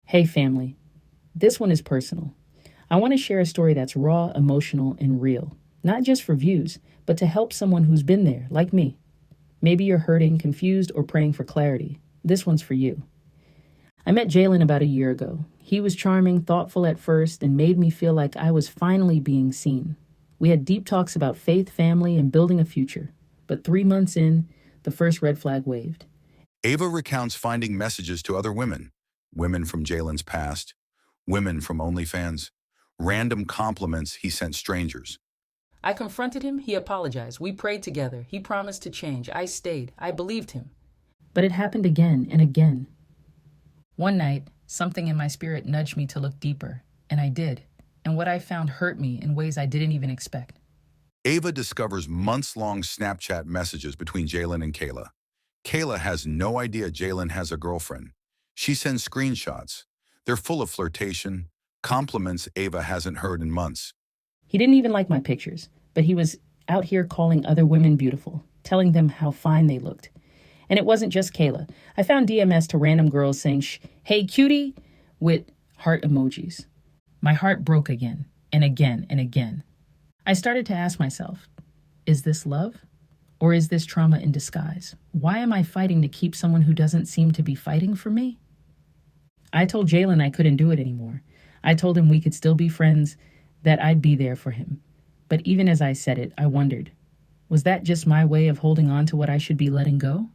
Hey, family. This one is personal. I want to share a story that's raw, emotional, and real. Not just for views, but to help someone who's been there, like me. Maybe you're hurting, confused, or praying for clarity. This one's for you. I met Jalen about a year ago. He was charming, thoughtful at first, and made me feel like I was finally being seen. We had deep talks about faith, family, and building a future. But 3 months in, the first red flag waved. Ava recounts finding messages to other women, women from Jalen's past, women from OnlyFans, random compliments he sent strangers. I confronted him. He apologized. We prayed together. He promised to change. I stayed. I believed him. But it happened again and again. One night, something in my spirit nudged me to look deeper, and I did. And what I found hurt me in ways I didn't even expect. Ava discovers months-long Snapchat messages between Jalen and Kayla. Kayla has no idea Jalen has a girlfriend. She sends screenshots. They're full of flirtation, compliments Ava hasn't heard in months. He didn't even like my pictures, but he was out here calling other women beautiful, telling them how fine they looked. And it wasn't just Kayla. I found DMs to random girls saying, hey, cutie, with heart emojis. My heart broke again and again and again. I started to ask myself, is this love? Or is this trauma in disguise? Why am I fighting to keep someone who doesn't seem to be fighting for me? I told Jalen I couldn't do it anymore. I told him we could still be friends, that I'd be there for him. But even as I said it, I wondered, was that just my way of holding on to what I should be letting go?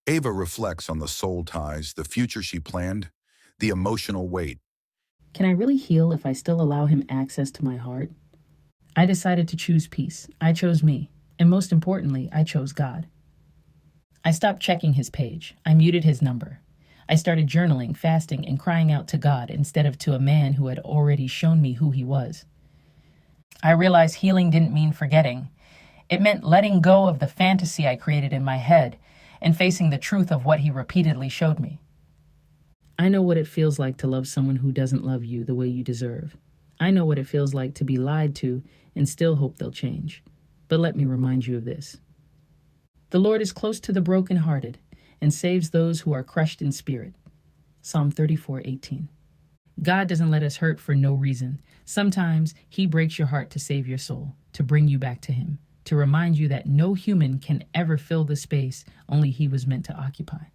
Ava reflects on the soul ties, the future she planned, the emotional weight. Can I really heal if I still allow him access to my heart? I decided to choose peace. I chose me. And most importantly, I chose God. I stopped checking his page. I muted his number. I started journaling, fasting, and crying out to God instead of to a man who had already shown me who he was. I realized healing didn't mean forgetting. It meant letting go of the fantasy I created in my head and facing the truth of what he repeatedly showed me. I know what it feels like to love someone who doesn't love you the way you deserve. I know what it feels like to be lied to and still hope they'll change. But let me remind you of this. The Lord is close to the brokenhearted and saves those who are crushed in spirit. Psalm 34:18. God doesn't let us hurt for no reason. Sometimes he breaks your heart to save your soul, to bring you back to him, to remind you that no human can ever fill the space only he was meant to occupy.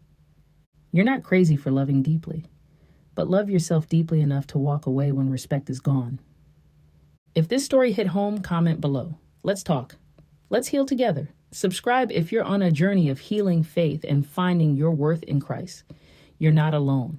You're not crazy for loving deeply, but love yourself deeply enough to walk away when respect is gone. If this story hit home, comment below. Let's talk. Let's heal together. Subscribe if you're on a journey of healing, faith, and finding your worth in Christ. You're not alone.